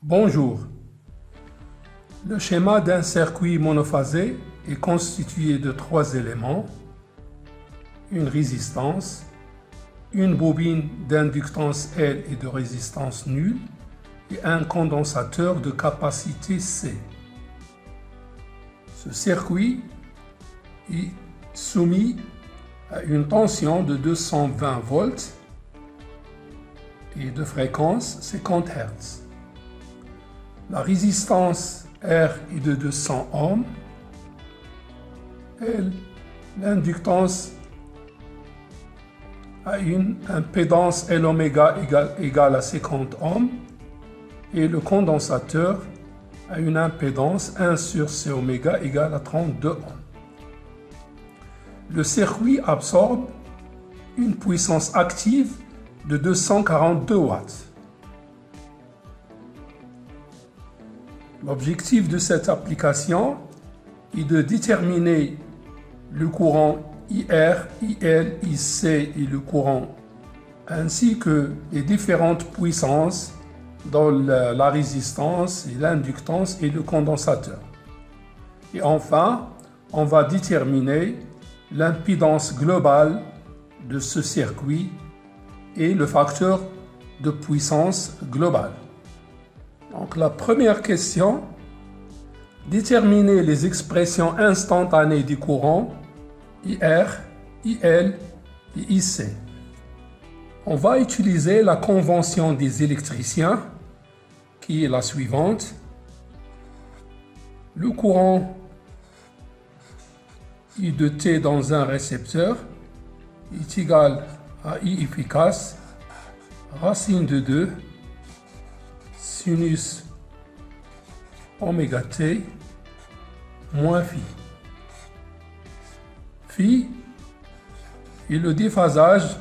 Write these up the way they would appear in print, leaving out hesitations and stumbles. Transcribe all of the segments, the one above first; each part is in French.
Bonjour. Le schéma d'un circuit monophasé est constitué de trois éléments: une résistance, une bobine d'inductance L et de résistance nulle et un condensateur de capacité C. Ce circuit est soumis à une tension de 220 volts et de fréquence 50 Hz. La résistance R est de 200 ohms. L'inductance a une impédance L oméga égale à 50 ohms et le condensateur a une impédance 1 sur C oméga égale à 32 ohms. Le circuit absorbe une puissance active de 242 watts. L'objectif de cette application est de déterminer le courant IR, IL, IC et le courant, ainsi que les différentes puissances dans la résistance et l'inductance et le condensateur. Et enfin, on va déterminer l'impédance globale de ce circuit et le facteur de puissance globale. Donc la première question, déterminer les expressions instantanées du courant IR, IL et IC. On va utiliser la convention des électriciens qui est la suivante. Le courant I de T dans un récepteur est égal à I efficace racine de 2 sinus oméga T moins phi. Phi est le déphasage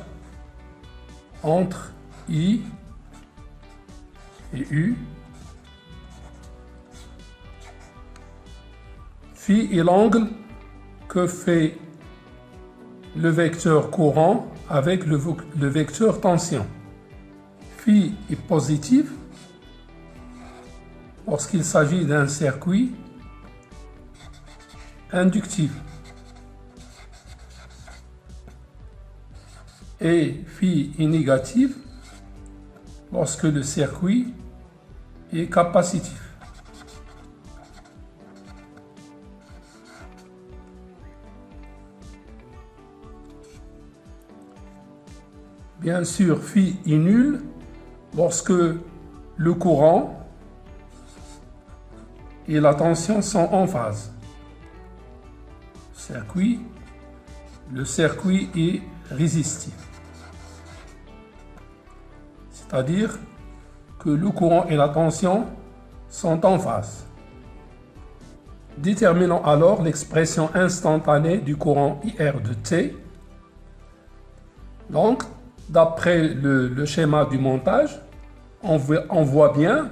entre I et U. Phi est l'angle que fait le vecteur courant avec le vecteur tension. Phi est positif lorsqu'il s'agit d'un circuit inductif et phi est négatif lorsque le circuit est capacitif. Bien sûr, phi est nul lorsque le courant et la tension sont en phase. Le circuit est résistif. C'est-à-dire que le courant et la tension sont en phase. Déterminons alors l'expression instantanée du courant IR de T. Donc, d'après le schéma du montage, on voit bien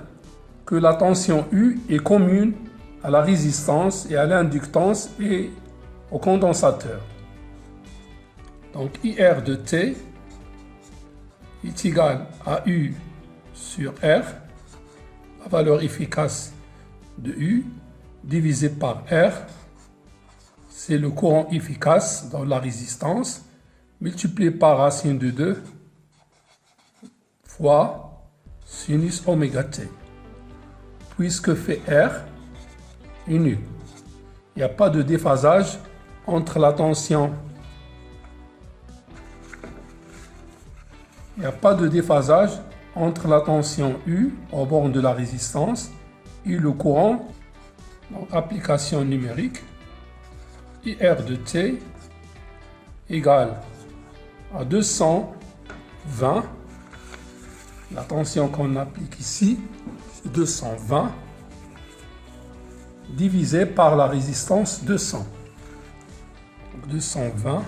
que la tension U est commune à la résistance et à l'inductance et au condensateur. Donc IR de T est égal à U sur R, la valeur efficace de U, divisé par R, c'est le courant efficace dans la résistance, multiplié par racine de 2 fois sinus oméga T. Puisque phi R est nul. Il n'y a pas de déphasage entre la tension. Il n'y a pas de déphasage entre la tension U au bord de la résistance et le courant. Donc, application numérique, IR de T égale à 220. La tension qu'on applique ici, 220 divisé par la résistance 200. Donc 220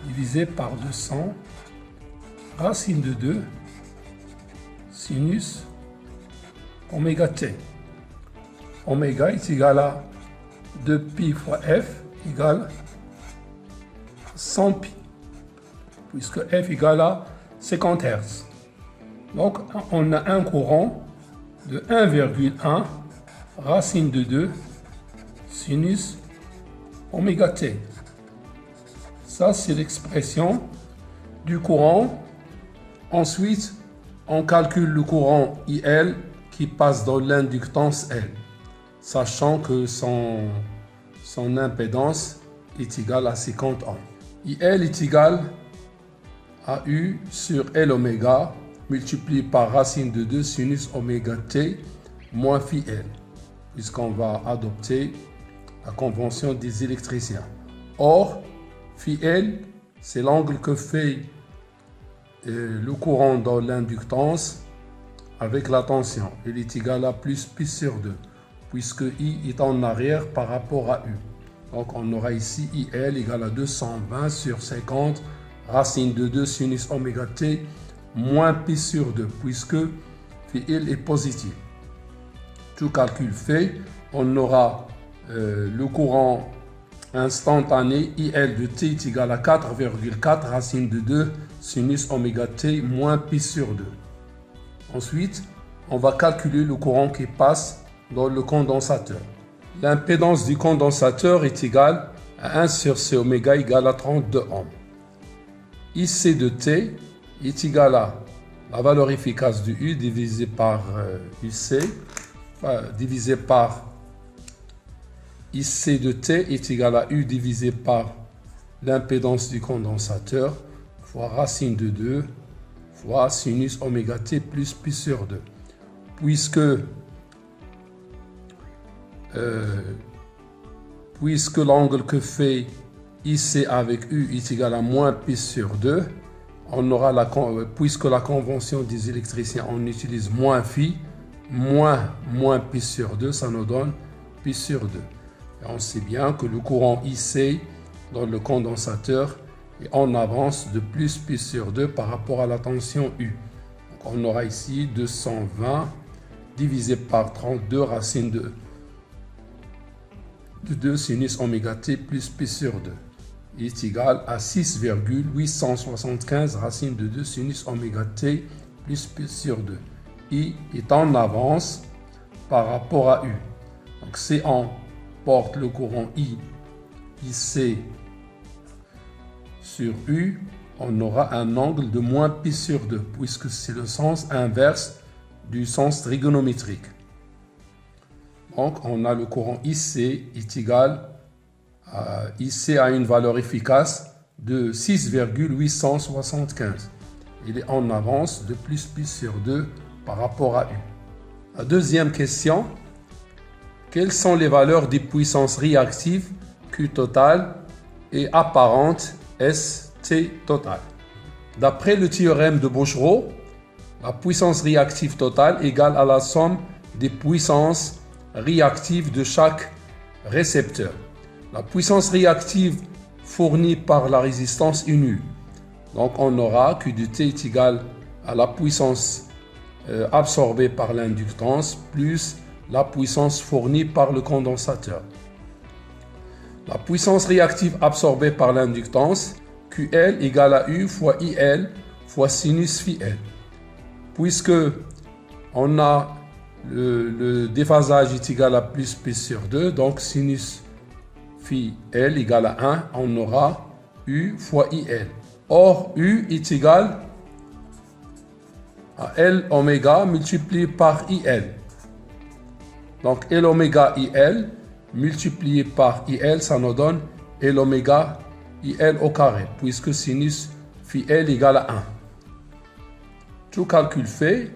divisé par 200 racine de 2 sinus oméga T. Oméga est égal à 2pi fois F égale 100 pi, puisque F égale à 50 Hz. Donc on a un courant de 1,1 racine de 2 sinus oméga t. Ça, c'est l'expression du courant. Ensuite, on calcule le courant IL qui passe dans l'inductance L, sachant que son impédance est égale à 50 ohms. IL est égal à U sur L oméga multiplié par racine de 2 sinus oméga t moins phi L, puisqu'on va adopter la convention des électriciens. Or, phi L, c'est l'angle que fait le courant dans l'inductance avec la tension. Il est égal à plus pi sur 2, puisque I est en arrière par rapport à U. Donc on aura ici IL égale à 220 sur 50 racine de 2 sinus oméga t moins pi sur 2, puisque phi L est positif. Tout calcul fait, on aura le courant instantané IL de t est égal à 4,4 racine de 2 sinus oméga t moins pi sur 2. Ensuite, on va calculer le courant qui passe dans le condensateur. L'impédance du condensateur est égale à 1 sur C oméga égale à 32 ohms. IC de T est égal à la valeur efficace de U divisé par UC, divisé par IC de T est égal à U divisé par l'impédance du condensateur fois racine de 2 fois sinus oméga t plus pi sur 2. Puisque l'angle que fait IC avec U est égal à moins pi sur 2, on aura puisque la convention des électriciens, on utilise moins phi, moins pi sur 2, ça nous donne pi sur 2. Et on sait bien que le courant IC dans le condensateur est en avance de plus pi sur 2 par rapport à la tension U. Donc on aura ici 220 divisé par 32 racine de 2 sinus oméga t plus pi sur 2 est égal à 6,875 racine de 2 sinus oméga t plus pi sur 2. I est en avance par rapport à U. Donc si on porte le courant IC sur U, on aura un angle de moins pi sur 2, puisque c'est le sens inverse du sens trigonométrique. Donc, on a le courant IC est égal à IC a une valeur efficace de 6,875. Il est en avance de plus pi sur 2 par rapport à U. La deuxième question, quelles sont les valeurs des puissances réactives Q totale et apparentes ST totale? D'après le théorème de Bochreau, la puissance réactive totale égale à la somme des puissances réactive de chaque récepteur. La puissance réactive fournie par la résistance est nulle. Donc on aura Q de T est égal à la puissance absorbée par l'inductance plus la puissance fournie par le condensateur. La puissance réactive absorbée par l'inductance, QL égale à U fois IL fois sinus phi L. Puisque on a le déphasage est égal à plus pi sur 2, donc sinus phi L égale à 1, on aura U fois IL. Or, U est égal à L oméga multiplié par IL. Donc, L oméga IL multiplié par IL, ça nous donne L oméga IL au carré, puisque sinus phi L égale à 1. Tout calcul fait,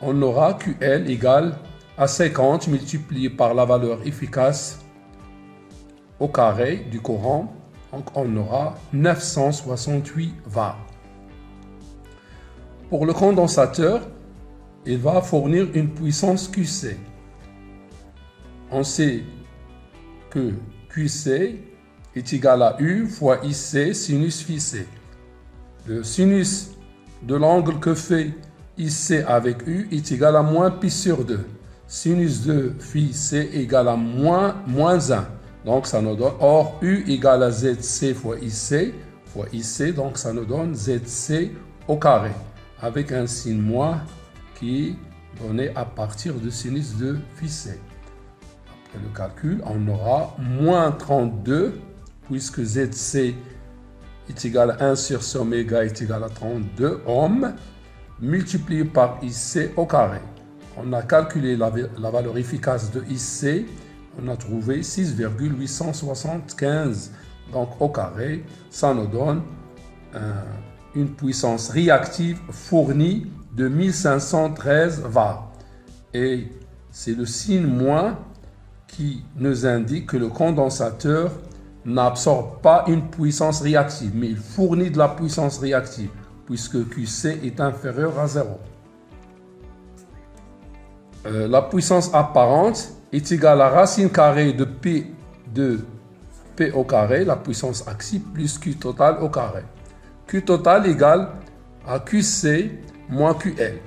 on aura QL égale à 50 multiplié par la valeur efficace au carré du courant. Donc on aura 968 watts. Pour le condensateur, il va fournir une puissance QC. On sait que QC est égal à U fois IC sinus phi C. Le sinus de l'angle que fait IC avec U est égal à moins pi sur 2. Sinus de phi C égale à moins 1. Donc ça nous donne, or U égale à ZC fois IC, donc ça nous donne ZC au carré, avec un signe moins qui donné à partir de sinus de phi c. Après le calcul, on aura moins 32, puisque ZC est égal à 1 sur oméga est égal à 32 ohms, multiplié par IC au carré. On a calculé la valeur efficace de IC, on a trouvé 6,875. Donc au carré, ça nous donne une puissance réactive fournie de 1513 var. Et c'est le signe moins qui nous indique que le condensateur n'absorbe pas une puissance réactive, mais il fournit de la puissance réactive, puisque QC est inférieur à 0. La puissance apparente est égale à racine carrée de P de P au carré, la puissance active, plus Q total au carré. Q total égale à QC moins QL.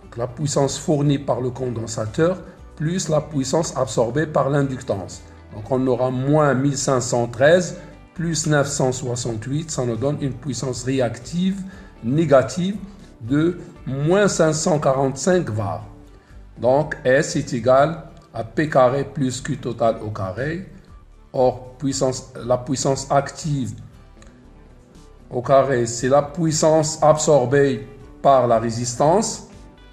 Donc, la puissance fournie par le condensateur plus la puissance absorbée par l'inductance. Donc on aura moins 1513 plus 968, ça nous donne une puissance réactive négative de moins 545 var. Donc S est égal à P carré plus Q total au carré. Or, la puissance active au carré, c'est la puissance absorbée par la résistance.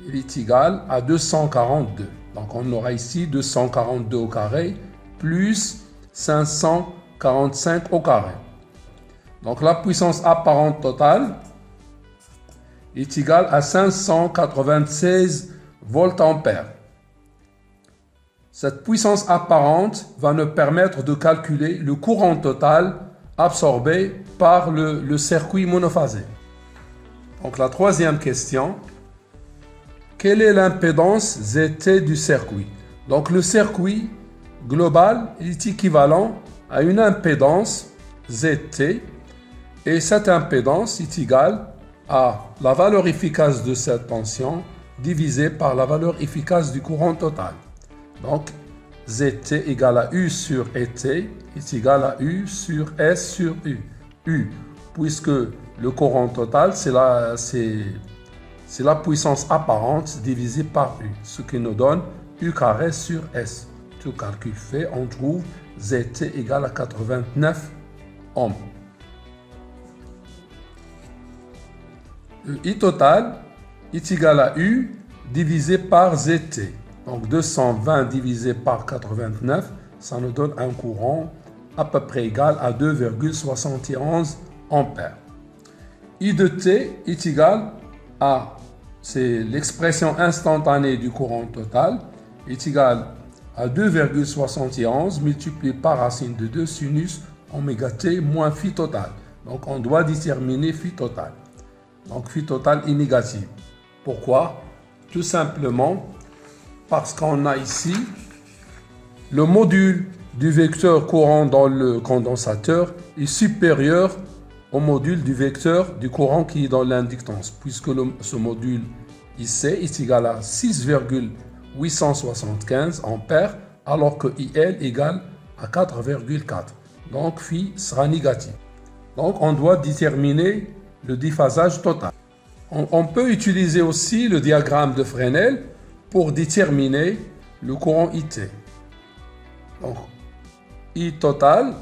Il est égal à 242. Donc on aura ici 242 au carré plus 545 au carré. Donc la puissance apparente totale est égale à 596 voltampères. Cette puissance apparente va nous permettre de calculer le courant total absorbé par le circuit monophasé. Donc la troisième question, quelle est l'impédance ZT du circuit? Donc le circuit global est équivalent à une impédance ZT et cette impédance est égale à la valeur efficace de cette tension divisée par la valeur efficace du courant total. Donc ZT égale à U sur ET est égal à U sur S sur U. U, puisque le courant total c'est la puissance apparente divisée par U, ce qui nous donne U carré sur S. Tout calcul fait, on trouve ZT égale à 89 ohms. Le I total est égal à U divisé par ZT. Donc 220 divisé par 89, ça nous donne un courant à peu près égal à 2,71 ampères. I de T est égal à, c'est l'expression instantanée du courant total, est égal à 2,71 multiplié par racine de 2 sinus oméga t moins phi total. Donc on doit déterminer phi total. Donc phi total est négatif. Pourquoi? Tout simplement parce qu'on a ici le module du vecteur courant dans le condensateur est supérieur au module du vecteur du courant qui est dans l'inductance, puisque ce module IC est égal à 6,875 ampères, alors que IL égale à 4,4. Donc phi sera négatif. Donc on doit déterminer le déphasage total. On peut utiliser aussi le diagramme de Fresnel pour déterminer le courant IT. Donc I total,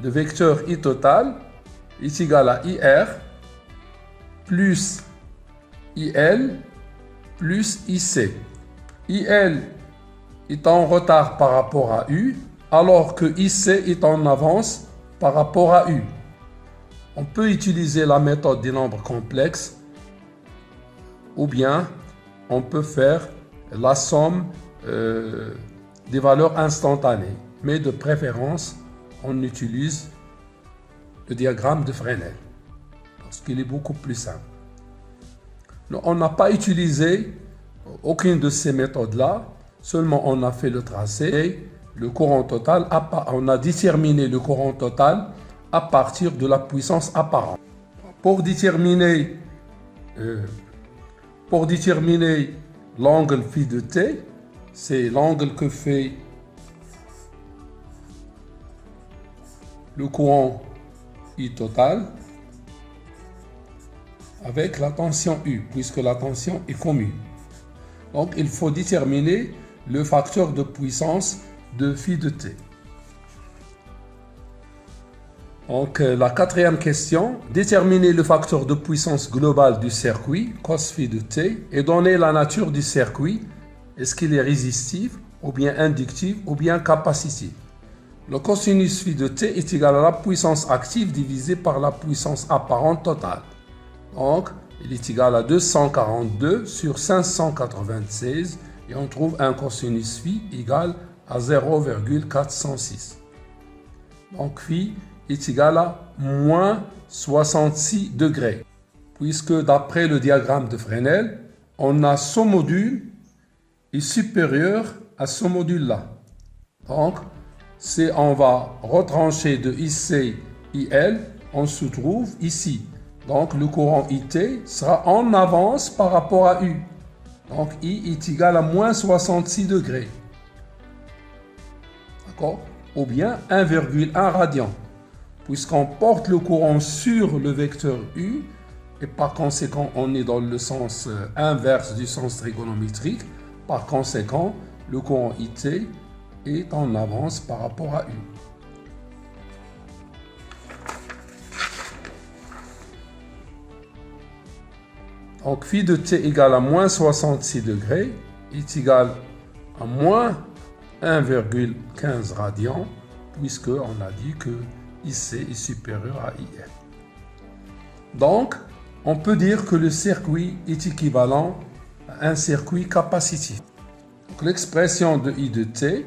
le vecteur I total est égal à IR plus IL plus IC. IL est en retard par rapport à U, alors que IC est en avance par rapport à U. On peut utiliser la méthode des nombres complexes ou bien on peut faire la somme des valeurs instantanées. Mais de préférence, on utilise le diagramme de Fresnel parce qu'il est beaucoup plus simple. On n'a pas utilisé aucune de ces méthodes-là, seulement on a fait le tracé et le courant total, on a déterminé le courant total à partir de la puissance apparente. Pour déterminer l'angle phi de t, c'est l'angle que fait le courant I total avec la tension U, puisque la tension est commune. Donc, il faut déterminer le facteur de puissance de phi de t. Donc, la quatrième question, déterminer le facteur de puissance global du circuit, cos phi de t, et donner la nature du circuit. Est-ce qu'il est résistif, ou bien inductif, ou bien capacitif? Le cosinus phi de t est égal à la puissance active divisée par la puissance apparente totale. Donc, il est égal à 242 sur 596 et on trouve un cosinus phi égal à 0,406. Donc, phi est égal à moins 66 degrés. Puisque d'après le diagramme de Fresnel, on a ce module est supérieur à ce module-là. Donc, si on va retrancher de IC, IL, on se trouve ici. Donc, le courant IT sera en avance par rapport à U. Donc, I est égal à moins 66 degrés. D'accord? Ou bien 1,1 radian. Puisqu'on porte le courant sur le vecteur U, et par conséquent, on est dans le sens inverse du sens trigonométrique. Par conséquent, le courant IT est en avance par rapport à U. Donc, phi de t égale à moins 66 degrés est égal à moins 1,15 radian, puisqu'on a dit que IC est supérieur à IL. Donc, on peut dire que le circuit est équivalent à un circuit capacitif. L'expression de I de t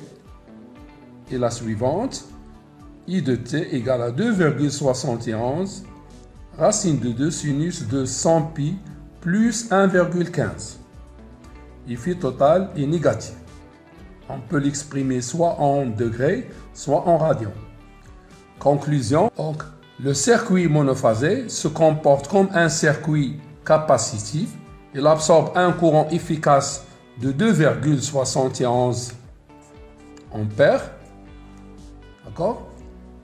est la suivante. I de t égale à 2,71 racine de 2 sinus de 100 pi plus 1,15. Et phi total est négatif. On peut l'exprimer soit en degrés, soit en radians. Conclusion, donc, le circuit monophasé se comporte comme un circuit capacitif. Il absorbe un courant efficace de 2,71 ampères. D'accord?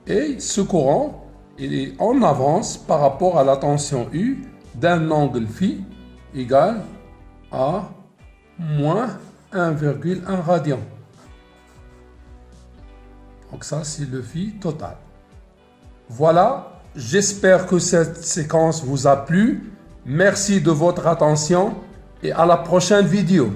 Et ce courant, il est en avance par rapport à la tension U d'un angle phi égal à moins 1,1 radian. Donc ça, c'est le phi total. Voilà, j'espère que cette séquence vous a plu. Merci de votre attention et à la prochaine vidéo.